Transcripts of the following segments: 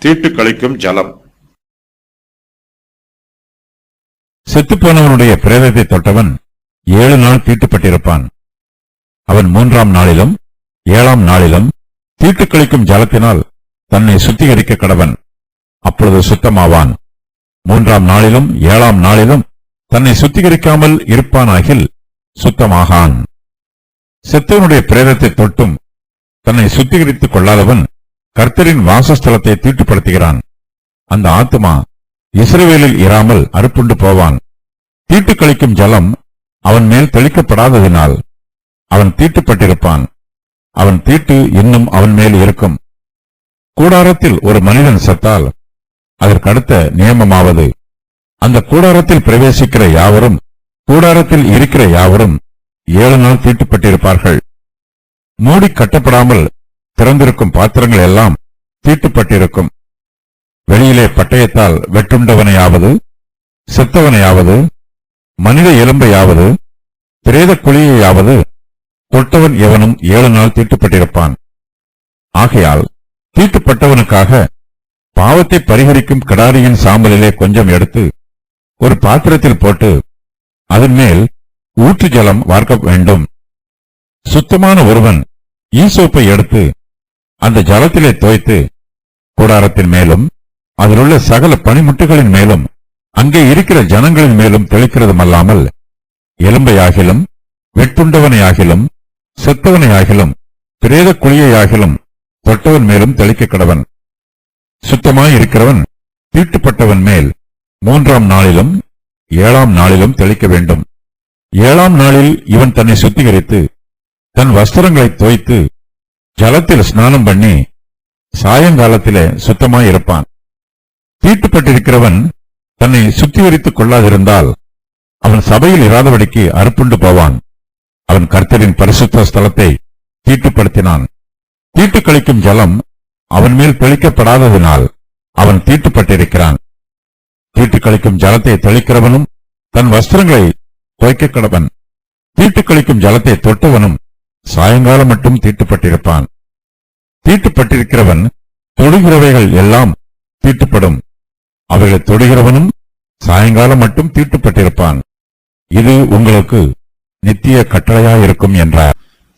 தீட்டு கழிக்கும் ஜலம். செத்துப்போனவனுடைய பிரேதத்தை தொட்டவன் 7 நாள் தீட்டுப்பட்டிருப்பான். அவன் 3ஆம் நாளிலும் 7ஆம் நாளிலும் தீட்டு கழிக்கும் ஜலத்தினால் தன்னை சுத்திகரிக்க கடவன். அப்பொழுது சுத்தமாவான். 3ஆம் நாளிலும் 7ஆம் நாளிலும் தன்னை சுத்திகரிக்காமல் இருப்பானாகில் சுத்தமாகான். செத்தவனுடைய பிரேதத்தை தொட்டும் தன்னை சுத்திகரித்துக் கொள்ளாதவன் கர்த்தரின் வாசஸ்தலத்தை தீட்டுப்படுத்துகிறான். அந்த ஆத்துமா இஸ்ரவேலில் இராமல் அறுப்புண்டு போவான். தீட்டு கழிக்கும் ஜலம் அவன் மேல் தெளிக்கப்படாததினால் அவன் தீட்டுப்பட்டிருப்பான். அவன் தீட்டு இன்னும் அவன் மேல் இருக்கும். கூடாரத்தில் ஒரு மனிதன் செத்தால் அதற்கடுத்த நியமமாவது, அந்த கூடாரத்தில் பிரவேசிக்கிற யாவரும் கூடாரத்தில் இருக்கிற யாவரும் 7 நாள் தீட்டுப்பட்டிருப்பார்கள். மூடி கட்டப்படாமல் திறந்திருக்கும் பாத்திரங்கள் எல்லாம் தீட்டுப்பட்டிருக்கும். வெளியிலே பட்டயத்தால் வெட்டுண்டவனையாவது, செத்தவனையாவது, மனித எலும்பையாவது, பிரேத குழியையாவது தொட்டவன் எவனும் 7 நாள் தீட்டுப்பட்டிருப்பான். ஆகையால் தீட்டுப்பட்டவனுக்காக பாவத்தை பரிகரிக்கும் கிடாரியின் சாம்பலிலே கொஞ்சம் எடுத்து ஒரு பாத்திரத்தில் போட்டு அதன் மேல் ஊற்று ஜலம் வார்க்க வேண்டும். சுத்தமான ஒருவன் ஈசோப்பை எடுத்து அந்த ஜலத்திலே தோய்த்து கூடாரத்தின் மேலும் அதிலுள்ள சகல பனிமுட்டுகளின் மேலும் அங்கே இருக்கிற ஜனங்களின் மேலும் தெளிக்கிறதுமல்லாமல் எலும்பையாகிலும் வெட்டுண்டவனையாகிலும் செத்தவனையாகிலும் பிரேத குழியையாகிலும் தொட்டவன் மேலும் தெளிக்க கடவன். சுத்தமாயிருக்கிறவன் தீட்டுப்பட்டவன் மேல் 3ஆம் நாளிலும் 7ஆம் நாளிலும் தெளிக்க வேண்டும். 7ஆம் நாளில் இவன் தன்னை சுத்திகரித்து தன் வஸ்திரங்களை தோய்த்து ஜலத்தில் ஸ்நானம் பண்ணி சாயங்காலத்திலே சுத்தமாயிருப்பான். தீட்டுப்பட்டிருக்கிறவன் தன்னை சுத்திகரித்துக் கொள்ளாதிருந்தால் அவன் சபையில் இராதபடிக்கு அறுப்புண்டு போவான். அவன் கர்த்தரின் பரிசுத்த ஸ்தலத்தை தீட்டுப்படுத்தினான். தீட்டு கழிக்கும் ஜலம் அவன் மேல் தெளிக்கப்படாததினால் அவன் தீட்டுப்பட்டிருக்கிறான். தீட்டு கழிக்கும் ஜலத்தை தெளிக்கிறவனும் தன் வஸ்திரங்களை தோய்க்க கடவன். தீட்டு கழிக்கும் ஜலத்தை தொட்டவனும் சாயங்காலம் மட்டும் தீட்டுப்பட்டிருப்பான். தீட்டுப்பட்டிருக்கிறவன் தொடுகிறவைகள் எல்லாம் தீட்டுப்படும். அவைகளை தொடுகிறவனும் சாயங்காலம் மட்டும் தீட்டுப்பட்டிருப்பான். இது உங்களுக்கு நித்திய கட்டளையாயிருக்கும் என்றார்.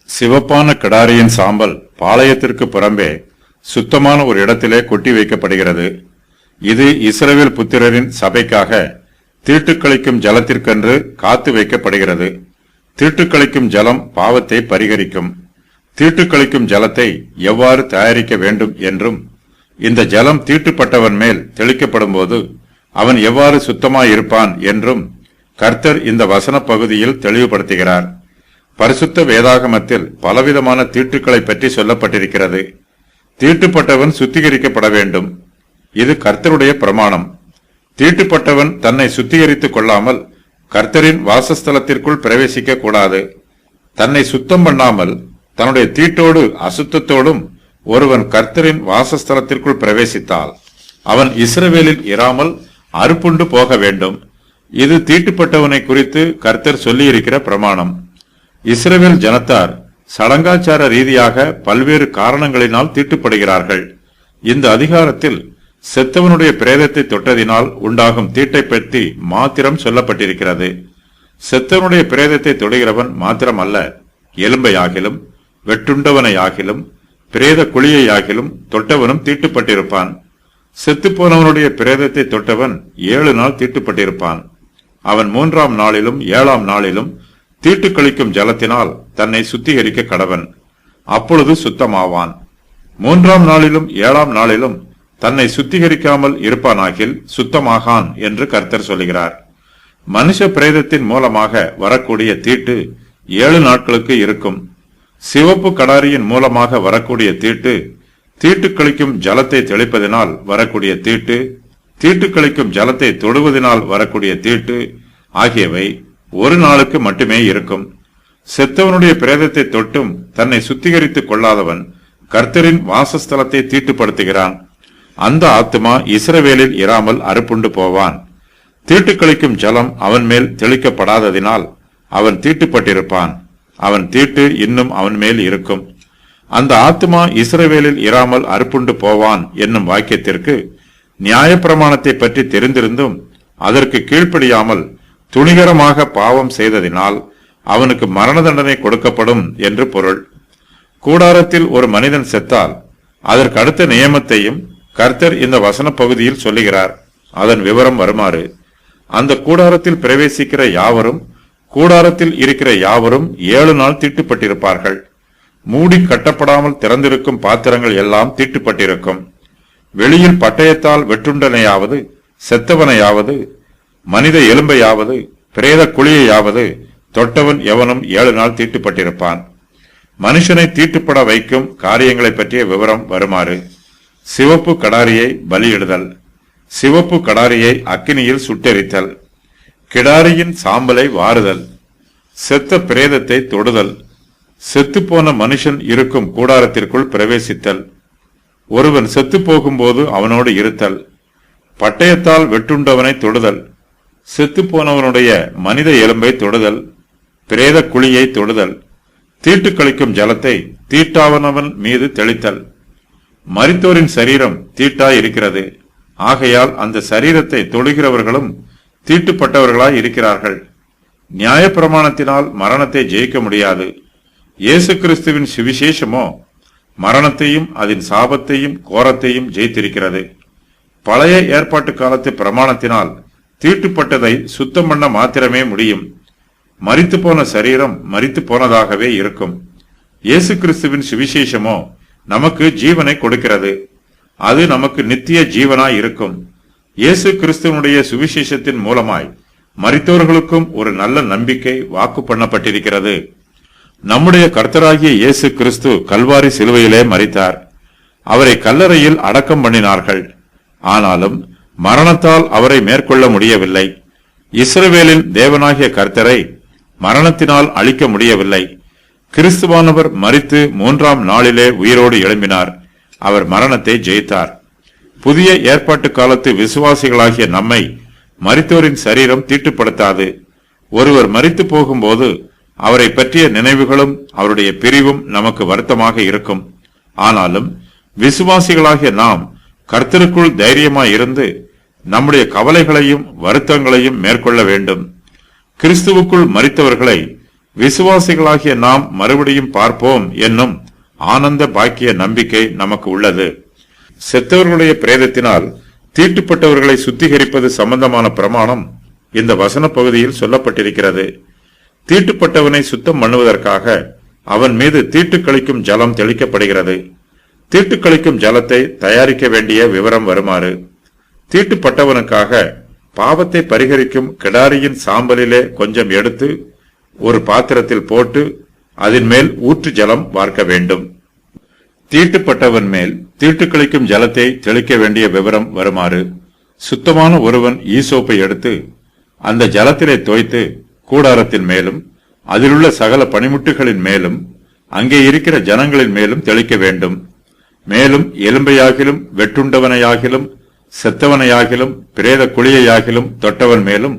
சிவப்பான கிடாரியின் சாம்பல் பாளையத்திற்கு புறம்பே சுத்தமான ஒரு இடத்திலே கொட்டி வைக்கப்படுகிறது. இது இஸ்ரவேல் புத்திரரின் சபைக்காக தீட்டுக்கழிக்கும் ஜலத்திற்கென்று காத்து வைக்கப்படுகிறது. தீட்டுக்கழிக்கும் ஜலம் பாவத்தை பரிகரிக்கும். தீட்டுக்கழிக்கும் ஜலத்தை எவ்வாறு தயாரிக்க வேண்டும் என்றும், இந்த ஜலம் தீட்டுப்பட்டவன் மேல் தெளிக்கப்படும் போது அவன் எவ்வாறு சுத்தமாயிருப்பான் என்றும் கர்த்தர் இந்த வசன பகுதியில் தெளிவுபடுத்துகிறார். பரிசுத்த வேதாகமத்தில் பலவிதமான தீட்டுக்களை பற்றி சொல்லப்பட்டிருக்கிறது. தீட்டுப்பட்டவன் சுத்திகரிக்கப்பட வேண்டும். இது கர்த்தருடைய பிரமாணம். தீட்டுப்பட்டவன் தன்னை சுத்திகரித்துக் கொள்ளாமல் கர்த்தரின் வாசஸ்தலத்திற்குள் பிரவேசிக்க கூடாது. தன்னை சுத்தம் பண்ணாமல் தன்னுடைய தீட்டோடு அசுத்தத்தோடும் ஒருவன் கர்த்தரின் வாசஸ்தலத்திற்குள் பிரவேசித்தால் அவன் இஸ்ரவேலில் இராமல் அறுப்புண்டு போக வேண்டும். இது தீட்டுப்பட்டவனை குறித்து கர்த்தர் சொல்லியிருக்கிற பிரமாணம். இஸ்ரவேல் ஜனத்தார் சடங்காச்சார ரீதியாக பல்வேறு காரணங்களினால் தீட்டுப்படுகிறார்கள். இந்த அதிகாரத்தில் செத்தவனுடைய பிரேதத்தை தொட்டதினால் உண்டாகும் தீட்டை பற்றி மாத்திரம் சொல்லப்பட்டிருக்கிறது. செத்தவனுடைய பிரேதத்தை தொடுகிறவன் மாத்திரம் அல்ல, எலும்பையாகிலும் வெட்டுண்டவனையாகிலும் பிரேத குழியையாகிலும் தொட்டவனும் தீட்டுப்பட்டிருப்பான். செத்துப்போனவனுடைய பிரேதத்தை தொட்டவன் 7 நாள் தீட்டுப்பட்டிருப்பான். அவன் 3ஆம் நாளிலும் 7ஆம் நாளிலும் தீட்டு கழிக்கும் ஜலத்தினால் தன்னை சுத்திகரிக்க கடவன். அப்பொழுது சுத்தமாவான். 3ஆம் நாளிலும் 7ஆம் நாளிலும் தன்னை சுத்திகரிக்காமல் இருப்பானாகில் சுத்தமாகான் என்று கர்த்தர் சொல்கிறார். மனுஷ பிரேதத்தின் மூலமாக வரக்கூடிய தீட்டு 7 நாட்களுக்கு இருக்கும். சிவப்பு கடாரியின் மூலமாக வரக்கூடிய தீட்டு, தீட்டு கழிக்கும் ஜலத்தை தெளிப்பதினால் வரக்கூடிய தீட்டு, தீட்டு கழிக்கும் ஜலத்தை தொடுவதனால் வரக்கூடிய தீட்டு ஆகியவை 1 நாளுக்கு மட்டுமே இருக்கும். செத்தவனுடைய பிரேதத்தை தொட்டும் தன்னை சுத்திகரித்துக் கொள்ளாதவன் கர்த்தரின் வாசஸ்தலத்தை தீட்டுப்படுத்துகிறான். அந்த ஆத்துமா இஸ்ரவேலில் இராமல் அறுப்புண்டு போவான். தீட்டு கழிக்கும் ஜலம் அவன் மேல் தெளிக்கப்படாததினால் அவன் தீட்டுப்பட்டிருப்பான். அவன் தீட்டு இன்னும் அவன் மேல் இருக்கும். அந்த ஆத்துமா இஸ்ரவேலில் இராமல் அறுப்புண்டு போவான் என்னும் வாக்கியத்திற்கு நியாயப்பிரமாணத்தை பற்றி தெரிந்திருந்தும் அதற்கு கீழ்ப்படியாமல் துணிகரமாக பாவம் செய்ததினால் அவனுக்கு மரண தண்டனை கொடுக்கப்படும் என்று பொருள். கூடாரத்தில் ஒரு மனிதன் செத்தால் அதற்கு அடுத்த நியமத்தையும் கர்த்தர் இந்த வசன பகுதியில் சொல்லுகிறார். அதன் விவரம் வருமாறு: அந்த கூடாரத்தில் பிரவேசிக்கிற யாவரும், கூடாரத்தில் இருக்கிற யாவரும் 7 நாள் தீட்டுப்பட்டிருப்பார்கள். மூடி கட்டப்படாமல் திறந்திருக்கும் பாத்திரங்கள் எல்லாம் தீட்டுப்பட்டிருக்கும். வெளியில் பட்டயத்தால் வெட்டுண்டனையாவது, செத்தவனையாவது, மனித எலும்பையாவது, பிரேத குழியையாவது தொட்டவன் எவனும் 7 நாள் தீட்டுப்பட்டிருப்பான். மனுஷனை தீட்டுப்பட வைக்கும் காரியங்களை பற்றிய விவரம் வருமாறு: சிவப்பு கடாரியை பலியிடுதல், சிவப்பு கடாரியை அக்கினியில் சுட்டெரித்தல், கிடாரியின் சாம்பலை வாறுதல், செத்த பிரேதத்தை தொடுதல், செத்துப்போன மனுஷன் இருக்கும் கூடாரத்திற்குள் பிரவேசித்தல், ஒருவன் செத்து போகும்போது அவனோடு இருத்தல், பட்டயத்தால் வெட்டுண்டவனை தொடுதல், செத்து போனவனுடைய மனித எலும்பை தொடுதல், பிரேத குழியை தொடுதல், தீட்டு கழிக்கும் ஜலத்தை தீட்டாவனவன் மீது தெளித்தல். மரித்தோரின் சரீரம் தீட்டாய் இருக்கிறது. ஆகையால் அந்த சரீரத்தை தொடுகிறவர்களும் தீட்டுப்பட்டவர்களாய் இருக்கிறார்கள். நியாயப்பிரமாணத்தினால் மரணத்தை ஜெயிக்க முடியாது. இயேசு கிறிஸ்துவின் சுவிசேஷமோ மரணத்தையும் அதன் சாபத்தையும் கோரத்தையும் ஜெயித்திருக்கிறது. பழைய ஏற்பாட்டு காலத்து பிரமாணத்தினால் தீட்டுப்பட்டதை சுத்தம் பண்ண மாத்திரமே முடியும். மரித்து போன சரீரம் மரித்து போனதாகவே இருக்கும். இயேசு கிறிஸ்துவின் சுவிசேஷமோ நமக்கு ஜீவனை கொடுக்கிறது. அது நமக்கு நித்திய ஜீவனாய் இருக்கும். இயேசு கிறிஸ்துவனுடைய சுவிசேஷத்தின் மூலமாய் மரித்தோர்களுக்கும் ஒரு நல்ல நம்பிக்கை வாக்கு பண்ணப்பட்டிருக்கிறது. நம்முடைய கர்த்தராகிய இயேசு கிறிஸ்து கல்வாரி சிலுவையிலே மரித்தார். அவரை கல்லறையில் அடக்கம் பண்ணினார்கள். ஆனாலும் மரணத்தால் அவரை மேற்கொள்ள முடியவில்லை. இஸ்ரவேலின் தேவனாகிய கர்த்தரை மரணத்தினால் அழிக்க முடியவில்லை. கிறிஸ்துவானவர் மரித்து 3ஆம் நாளிலே உயிரோடு எழும்பினார். அவர் மரணத்தை ஜெயித்தார். புதிய ஏற்பாட்டு காலத்து விசுவாசிகளாகிய நம்மை மரித்தோரின் சரீரம் தீட்டுப்படுத்தாது. ஒருவர் மரித்து போகும்போது அவரை பற்றிய நினைவுகளும் அவருடைய பிரிவும் நமக்கு வருத்தமாக இருக்கும். ஆனாலும் விசுவாசிகளாகிய நாம் கர்த்தருக்குள் தைரியமாய் இருந்து நம்முடைய கவலைகளையும் வருத்தங்களையும் மேற்கொள்ள வேண்டும். கிறிஸ்துவுக்குள் மரித்தவர்களை விசுவாசிகளாகிய நாம் மறுபடியும் பார்ப்போம் என்னும் ஆனந்த பாக்கிய நம்பிக்கை நமக்கு உள்ளது. செத்தவர்களுடைய பிரேதத்தினால் தீட்டுப்பட்டவர்களை சுத்திகரிப்பது சம்பந்தமான பிரமாணம் இந்த வசன பகுதியில் சொல்லப்பட்டிருக்கிறது. தீட்டுப்பட்டவனை சுத்தம் பண்ணுவதற்காக அவன் மீது தீட்டு கழிக்கும் ஜலம் தெளிக்கப்படுகிறது. தீட்டு கழிக்கும் ஜலத்தை தயாரிக்க வேண்டிய விவரம் வருமாறு: தீட்டுப்பட்டவனுக்காக பாவத்தை பரிகரிக்கும் கிடாரியின் சாம்பலிலே கொஞ்சம் எடுத்து ஒரு பாத்திரத்தில் போட்டு அதன் மேல் ஊற்று ஜலம் வார்க்க வேண்டும். தீட்டுப்பட்டவன் மேல் தீட்டு கழிக்கும் ஜலத்தை தெளிக்க வேண்டிய விவரம் வருமாறு: சுத்தமான ஒருவன் ஈசோப்பை எடுத்து அந்த ஜலத்திலே தோய்த்து கூடாரத்தின் மேலும் அதிலுள்ள சகல பனிமுட்டுகளின் மேலும் அங்கே இருக்கிற ஜனங்களின் மேலும் தெளிக்க வேண்டும். மேலும் எலும்பையாகிலும் வெட்டுண்டவனையாகிலும் செத்தவனையாகிலும் பிரேத குழியையாகிலும் தொட்டவன் மேலும்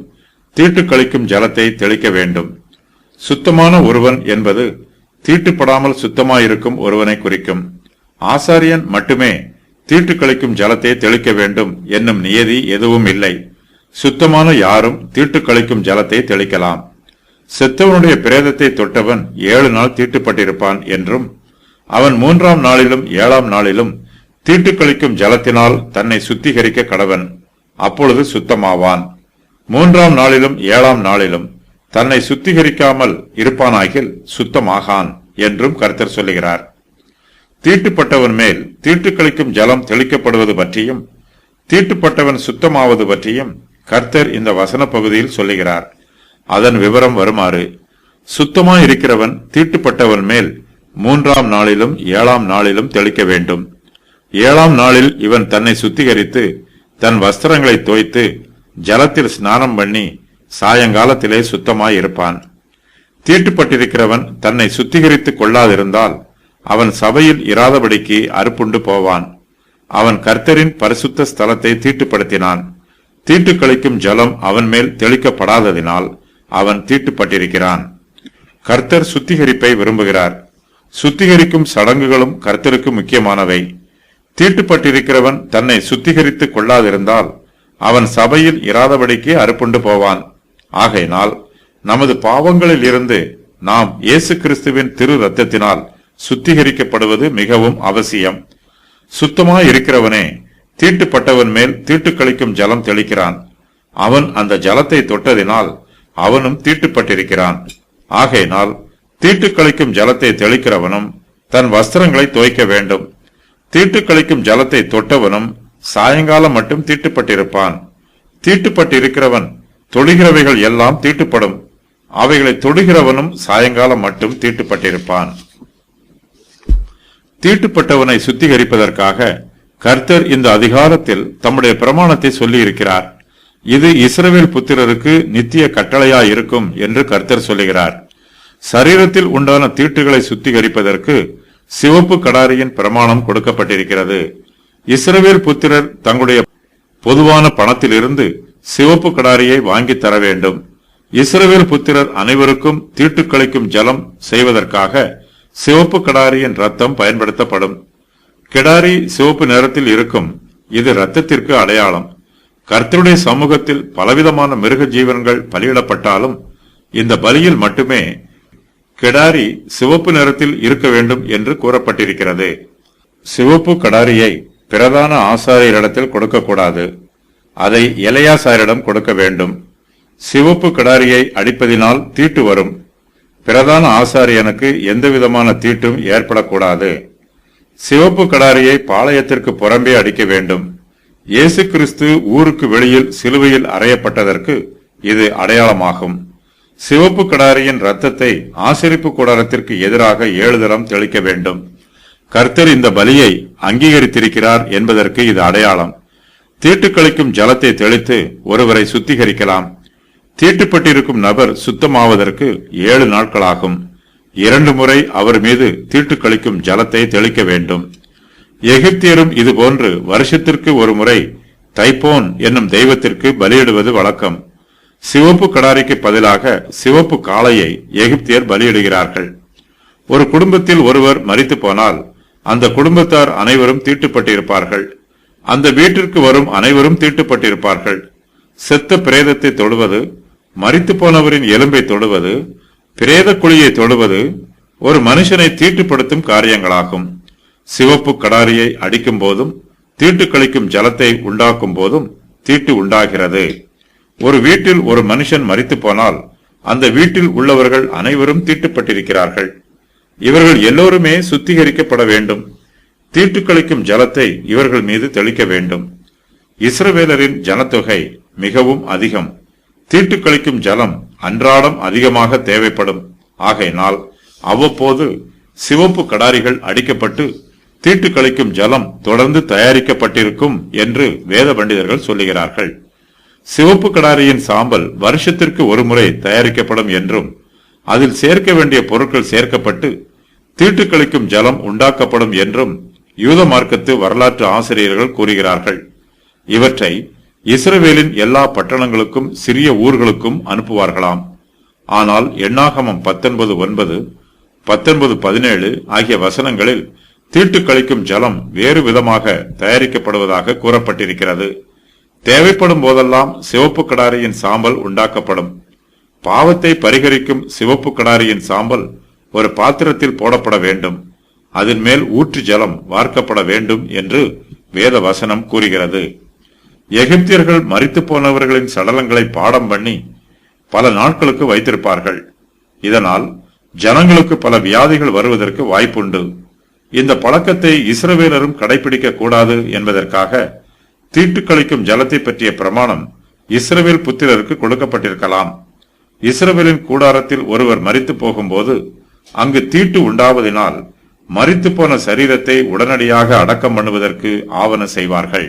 தீட்டு கழிக்கும் ஜலத்தை தெளிக்க வேண்டும். சுத்தமான ஒருவன் என்பது தீட்டுப்படாமல் சுத்தமாயிருக்கும் ஒருவனை குறிக்கும். ஆசாரியன் மட்டுமே தீட்டு கழிக்கும் ஜலத்தை தெளிக்க வேண்டும் என்னும் நியதி எதுவும் இல்லை. சுத்தமான யாரும் தீட்டு கழிக்கும் ஜலத்தை தெளிக்கலாம். செத்தவனுடைய பிரேதத்தை தொட்டவன் 7 நாள் தீட்டுப்பட்டிருப்பான் என்றும் அவன் 3ஆம் நாளிலும் 7ஆம் நாளிலும் தீட்டு கழிக்கும் ஜலத்தினால் தன்னை சுத்திகரிக்க கடவன். அப்பொழுது சுத்தமாவான். 3ஆம் நாளிலும் 7ஆம் நாளிலும் தன்னை சுத்திகரிக்காமல் இருப்பானாகில் சுத்தமாகான் என்றும் கர்த்தர் சொல்லுகிறார். தீட்டுப்பட்டவன் மேல் தீட்டு கழிக்கும் ஜலம் தெளிக்கப்படுவது பற்றியும் தீட்டுப்பட்டவன் சுத்தமாவது பற்றியும் கர்த்தர் இந்த வசன பகுதியில் சொல்லுகிறார். அதன் விவரம் வருமாறு: சுத்தமாயிருக்கிறவன் தீட்டுப்பட்டவன் மேல் 3ஆம் நாளிலும் 7ஆம் நாளிலும் தெளிக்க வேண்டும். 7ஆம் நாளில் இவன் தன்னை சுத்திகரித்து தன் வஸ்திரங்களை தோய்த்து ஜலத்தில் ஸ்நானம் பண்ணி சாயங்காலத்திலே சுத்தமாயிருப்பான். தீட்டுப்பட்டிருக்கிறவன் தன்னை சுத்திகரித்துக் கொள்ளாதிருந்தால் அவன் சபையில் இராதபடிக்கு அறுப்புண்டு போவான். அவன் கர்த்தரின் பரிசுத்த ஸ்தலத்தை தீட்டுப்படுத்தினான். தீட்டு கழிக்கும் ஜலம் அவன் மேல் தெளிக்கப்படாததினால் அவன் தீட்டுப்பட்டிருக்கிறான். கர்த்தர் சுத்திகரிப்பை விரும்புகிறார். சுத்திகரிக்கும் சடங்குகளும் கர்த்தருக்கு முக்கியமானவை. தீட்டுப்பட்டிருக்கிறவன் தன்னை சுத்திகரித்துக் கொள்ளாதிருந்தால் அவன் சபையில் இராதபடிக்கு அறுப்புண்டு போவான். ஆகையினால் நமது பாவங்களில் இருந்து நாம் இயேசு கிறிஸ்துவின் திரு இரத்தத்தினால் சுத்திகரிக்கப்படுவது மிகவும் அவசியம். சுத்தமாயிருக்கிறவனே தீட்டுப்பட்டவன் மேல் தீட்டுக்களிக்கும் ஜலம் தெளிக்கிறான். அவன் அந்த ஜலத்தை தொட்டதினால் அவனும் தீட்டுப்பட்டிருக்கிறான். ஆகையினால் தீட்டுக்களிக்கும் ஜலத்தை தெளிக்கிறவனும் தன் வஸ்திரங்களை துவைக்க வேண்டும். தீட்டுக்களிக்கும் ஜலத்தை தொட்டவனும் சாயங்காலம் மட்டும் தீட்டுப்பட்டிருப்பான். தீட்டுப்பட்டிருக்கிறவன் தொடுகிறவைகள் எல்லாம் தீட்டுப்படும். அவைகளை தொடுகிறவனும் சாயங்காலம் மட்டும் தீட்டுப்பட்டிருப்பான். தீட்டுப்பட்டவனை சுத்திகரிப்பதற்காக கர்த்தர் இந்த அதிகாரத்தில் தம்முடைய பிரமாணத்தை சொல்லி இருக்கிறார். இது இஸ்ரவேல் புத்திரருக்கு நித்திய கட்டளையாயிருக்கும் என்று கர்த்தர் சொல்லுகிறார். சரீரத்தில் உண்டான தீட்டுகளை சுத்திகரிப்பதற்கு சிவப்பு கடாரியின் பிரமாணம் கொடுக்கப்பட்டிருக்கிறது. இஸ்ரவேல் புத்திரர் தங்களுடைய பொதுவான பணத்திலிருந்து சிவப்பு கடாரியை வாங்கி தர வேண்டும். இஸ்ரவேல் புத்திரர் அனைவருக்கும் தீட்டுக்களிக்கும் ஜலம் செய்வதற்காக சிவப்பு கடாரியின் ரத்தம் பயன்படுத்தப்படும். கிடாரி சிவப்பு நிறத்தில் இருக்கும். இது இரத்தத்திற்கு அடையாளம். கர்த்தருடைய சமூகத்தில் பலவிதமான மிருக ஜீவன்கள் பலியிடப்பட்டாலும் இந்த பலியில் மட்டுமே கிடாரி சிவப்பு நிறத்தில் இருக்க வேண்டும் என்று கூறப்பட்டிருக்கிறது. சிவப்பு கடாரியை பிரதான ஆசாரியரிடத்தில் கொடுக்கக்கூடாது. அதை எலையாசாரிடம் கொடுக்க வேண்டும். சிவப்பு கடாரியை அடிப்பதினால் தீட்டு வரும். பிரதான ஆசாரியனுக்கு எந்தவிதமான தீட்டும் ஏற்படக்கூடாது. சிவப்பு கடாரியை பாளையத்திற்கு புறம்பே அடிக்க வேண்டும். இயேசு கிறிஸ்து ஊருக்கு வெளியில் சிலுவையில் அறையப்பட்டதற்கு இது அடையாளமாகும். சிவப்பு கடாரியின் இரத்தத்தை ஆசரிப்பு கூடாரத்திற்கு எதிராக 7 தரம் தெளிக்க வேண்டும். கர்த்தர் இந்த பலியை அங்கீகரித்திருக்கிறார் என்பதற்கு இது அடையாளம். தீட்டுக்களிக்கும் ஜலத்தை தெளித்து ஒருவரை சுத்திகரிக்கலாம். தீட்டுப்பட்டிருக்கும் நபர் சுத்தமாவதற்கு 7 நாட்களாகும். 2 முறை அவர் மீது தீட்டுக்களிக்கும் ஜலத்தை தெளிக்க வேண்டும். எகிப்தியரும் இதுபோன்று வருஷத்திற்கு ஒரு முறை தைப்போன் என்னும் தெய்வத்திற்கு பலியிடுவது வழக்கம். சிவப்பு கடாரிக்கு பதிலாக சிவப்பு காளையை எகிப்தியர் பலியிடுகிறார்கள். ஒரு குடும்பத்தில் ஒருவர் மரித்து போனால் அந்த குடும்பத்தார் அனைவரும் தீட்டுப்பட்டிருப்பார்கள். அந்த வீட்டிற்கு வரும் அனைவரும் தீட்டுப்பட்டிருப்பார்கள். செத்த பிரேதத்தை தொடுவது, மரித்து போனவரின் எலும்பை தொடுவது, பிரேத குழியை தொடுவது ஒரு மனுஷனை தீட்டுப்படுத்தும் காரியங்களாகும். சிவப்பு கடாரியை அடிக்கும் போதும் தீட்டுக்களிக்கும் ஜலத்தை உண்டாக்கும் போதும் தீட்டு உண்டாகிறது. ஒரு வீட்டில் ஒரு மனுஷன் மரித்து போனால் அந்த வீட்டில் உள்ளவர்கள் அனைவரும் தீட்டுப்பட்டிருக்கிறார்கள். இவர்கள் எல்லோருமே சுத்திகரிக்கப்பட வேண்டும். தீட்டுக்களிக்கும் ஜலத்தை இவர்கள் மீது தெளிக்க வேண்டும். இஸ்ரவேலரின் ஜனத்தொகை மிகவும் அதிகம். தீட்டுக்களிக்கும் ஜலம் அன்றாடம் அதிகமாக தேவைப்படும். ஆகையினால் அவ்வப்போது சிவப்பு கடாரிகள் அடிக்கப்பட்டு தீட்டுக்களிக்கும் ஜலம் தொடர்ந்து தயாரிக்கப்பட்டிருக்கும் என்று வேத பண்டிதர்கள் சொல்லுகிறார்கள். சிவப்பு கடாரியின் சாம்பல் வருஷத்திற்கு ஒரு முறை தயாரிக்கப்படும் என்றும் அதில் சேர்க்க வேண்டிய பொருட்கள் சேர்க்கப்பட்டு தீட்டுக்களிக்கும் ஜலம் உண்டாக்கப்படும் என்றும் யூத மார்க்கத்து வரலாற்று ஆசிரியர்கள் கூறுகிறார்கள். இவற்றை இஸ்ரவேலின் எல்லா பட்டணங்களுக்கும் சிறிய ஊர்களுக்கும் அனுப்புவார்களாம். ஆனால் எண்ணாகமம் 19:9, 19:17 ஆகிய வசனங்களில் தீட்டுக்களிக்கும் ஜலம் வேறு விதமாக தயாரிக்கப்படுவதாக கூறப்பட்டிருக்கிறது. தேவைப்படும் போதெல்லாம் சிவப்பு கடாரியின் சாம்பல் உண்டாக்கப்படும். பாவத்தை பரிகரிக்கும் சிவப்பு கடாரியின் சாம்பல் ஒரு பாத்திரத்தில் போடப்பட வேண்டும். அதன் மேல் ஊற்று ஜலம் வார்க்கப்பட வேண்டும் என்று வேத வசனம் கூறுகிறது. எகிப்தியர்கள் மரித்து போனவர்களின் சடலங்களை பாடம் பண்ணி பல நாட்களுக்கு வைத்திருப்பார்கள். இதனால் ஜனங்களுக்கு பல வியாதிகள் வருவதற்கு வாய்ப்புண்டு. இந்த பழக்கத்தை இஸ்ரவேலரும் கடைபிடிக்க கூடாது என்பதற்காக தீட்டுக்களிக்கும் ஜலத்தை பற்றிய பிரமாணம் இஸ்ரவேல் புத்திரருக்கு கொடுக்கப்பட்டிருக்கலாம். இஸ்ரவேலின் கூடாரத்தில் ஒருவர் மரித்து போகும்போது அங்கு தீட்டு உண்டாவதினால் மரித்து போன சரீரத்தை உடனடியாக அடக்கம் பண்ணுவதற்கு ஆவன செய்வார்கள்.